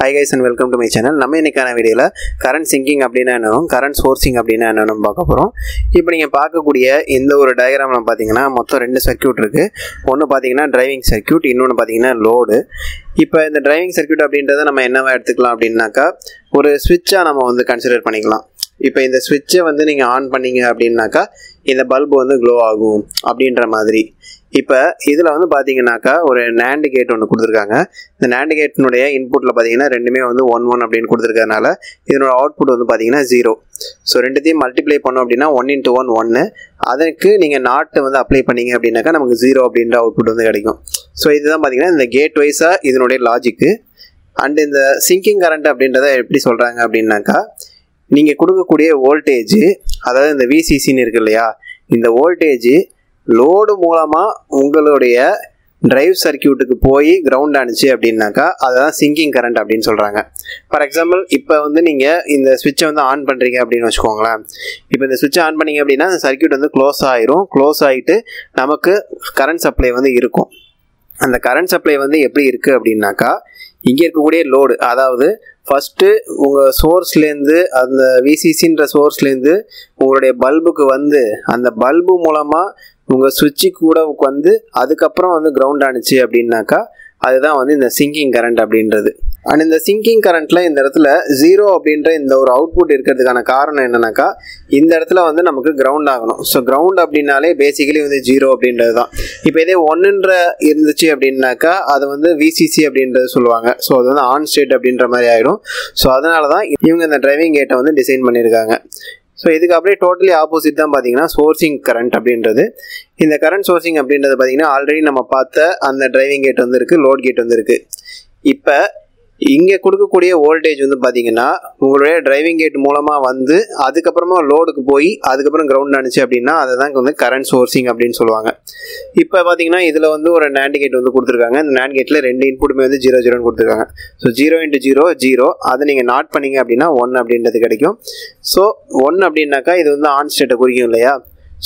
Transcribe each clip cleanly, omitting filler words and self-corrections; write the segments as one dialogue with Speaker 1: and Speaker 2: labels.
Speaker 1: Hi guys and welcome to my channel. நம்ம இன்னைக்கான வீடியோல current sinking அப்படினா என்னன்னு current sourcing அப்படினா என்னன்னு பார்க்க போறோம். இப்போ நீங்க பார்க்கக்கூடிய இந்த ஒரு டயகிராம்ல பாத்தீங்கன்னா மொத்தம் ரெண்டு சர்க்யூட் இருக்கு. ஒன்னு பாத்தீங்கன்னா டிரைவிங் சர்க்யூட், இன்னொன்னு பாத்தீங்கன்னா லோடு. இப்போ இந்த டிரைவிங் சர்க்யூட் அப்படின்றத நம்ம என்னவா எடுத்துக்கலாம் அப்படினாக்கா ஒரு ஸ்விட்சா நம்ம வந்து கன்சிடர் பண்ணிக்கலாம். இப்போ இந்த ஸ்விட்சை வந்து நீங்க ஆன் பண்ணீங்க அப்படினாக்கா இந்த பல்ப் வந்து க்ளோ ஆகும் அப்படின்ற மாதிரி. இப்போ இதில் வந்து பார்த்தீங்கன்னாக்கா ஒரு NAND கேட் ஒன்று கொடுத்துருக்காங்க. இந்த NAND கேட்டினுடைய இன்புட்டில் பார்த்தீங்கன்னா ரெண்டுமே வந்து 1 1 அப்படின்னு கொடுத்துருக்கறனால இதனோட அவுட்புட் வந்து பார்த்தீங்கன்னா 0. ஸோ ரெண்டுத்தையும் மல்டிப்ளை பண்ணோம் அப்படின்னா 1 × 1 1. அதுக்கு நீங்கள் நாட்டு வந்து அப்ளை பண்ணீங்க அப்படின்னாக்கா நமக்கு 0 அப்படின்ற அவுட்புட் வந்து கிடைக்கும். ஸோ இதுதான் பார்த்தீங்கன்னா இந்த கேட் வைஸாக இதனுடைய லாஜிக்கு. அண்ட் இந்த சிங்கிங் கரண்ட் அப்படின்றத எப்படி சொல்கிறாங்க அப்படின்னாக்கா நீங்கள் கொடுக்கக்கூடிய வோல்டேஜ், அதாவது இந்த VCCன்னு இருக்கு இல்லையா, இந்த வோல்டேஜ் லோடு மூலமாக உங்களுடைய டிரைவ் சர்க்யூட்டுக்கு போய் கிரவுண்ட் ஆனிச்சு அப்படின்னாக்கா அதுதான் சிங்கிங் கரண்ட் அப்படின்னு சொல்கிறாங்க. ஃபார் எக்ஸாம்பிள் இப்போ வந்து நீங்கள் இந்த ஸ்விட்சை வந்து ஆன் பண்ணுறீங்க அப்படின்னு வச்சுக்கோங்களேன். இப்போ இந்த ஸ்விட்சை ஆன் பண்ணிங்க அப்படின்னா அந்த சர்க்யூட் வந்து க்ளோஸ் ஆகிரும். க்ளோஸ் ஆகிட்டு நமக்கு கரண்ட் சப்ளை வந்து இருக்கும். அந்த கரண்ட் சப்ளை வந்து எப்படி இருக்குது அப்படின்னாக்கா இங்கே இருக்கக்கூடிய லோடு, அதாவது ஃபஸ்ட்டு உங்கள் சோர்ஸ்லேருந்து அந்த VCCன்ற சோர்ஸ்லேருந்து உங்களுடைய பல்புக்கு வந்து அந்த பல்பு மூலமாக உங்கள் சுவிட்சு கூட வந்து அதுக்கப்புறம் வந்து கிரவுண்ட் ஆனிச்சு அப்படின்னாக்கா அதுதான் வந்து இந்த சிங்கிங் கரண்ட் அப்படின்றது. அண்ட் இந்த சிங்கிங் கரண்ட்டில் இந்த இடத்துல 0 அப்படின்ற இந்த ஒரு அவுட்புட் இருக்கிறதுக்கான காரணம் என்னன்னாக்கா இந்த இடத்துல வந்து நமக்கு கிரவுண்ட் ஆகணும். ஸோ கிரவுண்ட் அப்படின்னாலே பேசிக்கலி வந்து 0 அப்படின்றது தான். இப்போ இதே 1ன்ற இருந்துச்சு அப்படின்னாக்கா அது வந்து VCC அப்படின்றது சொல்லுவாங்க. ஸோ அது வந்து ஆன் ஸ்டேட் அப்படின்ற மாதிரி ஆகிடும். ஸோ அதனால தான் இவங்க இந்த டிரைவிங் கேட்டை வந்து டிசைன் பண்ணியிருக்காங்க. ஸோ இதுக்கு அப்படியே டோட்டலி ஆப்போசிட் தான் பார்த்தீங்கன்னா சோர்சிங் கரண்ட் அப்படின்றது. இந்த கரண்ட் சோர்சிங் அப்படின்றது பார்த்தீங்கன்னா ஆல்ரெடி நம்ம பார்த்த அந்த டிரைவிங் கேட் வந்து இருக்குது, லோட் கேட் வந்து இருக்குது. இப்போ இங்கே கொடுக்கக்கூடிய வோல்டேஜ் வந்து பார்த்தீங்கன்னா உங்களுடைய டிரைவிங் கேட் மூலமாக வந்து அதுக்கப்புறமா லோடுக்கு போய் அதுக்கப்புறம் கிரவுண்ட் ஆனிச்சு அப்படின்னா அதை தான் வந்து கரண்ட் சோர்சிங் அப்படின்னு சொல்லுவாங்க. இப்போ பார்த்தீங்கன்னா இதில் வந்து ஒரு NAND கேட் வந்து கொடுத்துருக்காங்க. இந்த NAND கேட்டில் ரெண்டு இன்புட்டுமே வந்து 0 0ன்னு கொடுத்துருக்காங்க. ஸோ 0 × 0 0, அதை நீங்கள் நாட் பண்ணிங்க அப்படின்னா 1 அப்படின்றது கிடைக்கும். ஸோ 1 அப்படின்னாக்கா இது வந்து ஆன் ஸ்டேட்டை குறிக்கும் இல்லையா.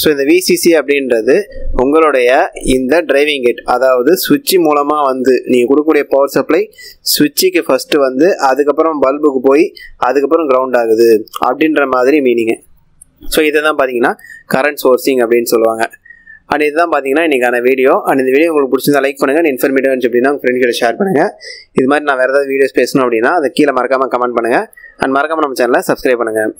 Speaker 1: ஸோ இந்த VCC அப்படின்றது உங்களுடைய இந்த டிரைவிங் கேட், அதாவது சுவிட்சு மூலமாக வந்து நீங்கள் கொடுக்கக்கூடிய பவர் சப்ளை சுவிட்சுக்கு ஃபஸ்ட்டு வந்து அதுக்கப்புறம் பல்புக்கு போய் அதுக்கப்புறம் கிரவுண்ட் ஆகுது அப்படின்ற மாதிரி மீனிங்கு. ஸோ இதை தான் பார்த்தீங்கன்னா கரண்ட் சோர்சிங் அப்படின்னு சொல்லுவாங்க. அண்ட் இதுதான் பார்த்தீங்கன்னா இன்றைக்கான வீடியோ. அண்ட் இந்த வீடியோ உங்களுக்கு பிடிச்சிருந்தா லைக் பண்ணுங்கள். இன்ஃபர்மேட்டிவ் இருந்துச்சு அப்படின்னா உங்கள் ஃப்ரெண்ட்கிட்ட ஷேர் பண்ணுங்கள். இது மாதிரி நான் வேறு ஏதாவது வீடியோஸ் பேசணும் அப்படின்னா அதை கீழே மறக்காமல் கமெண்ட் பண்ணுங்கள். அண்ட் மறக்காமல் நம்ம சேனலை சப்ஸ்கிரைப் பண்ணுங்கள்.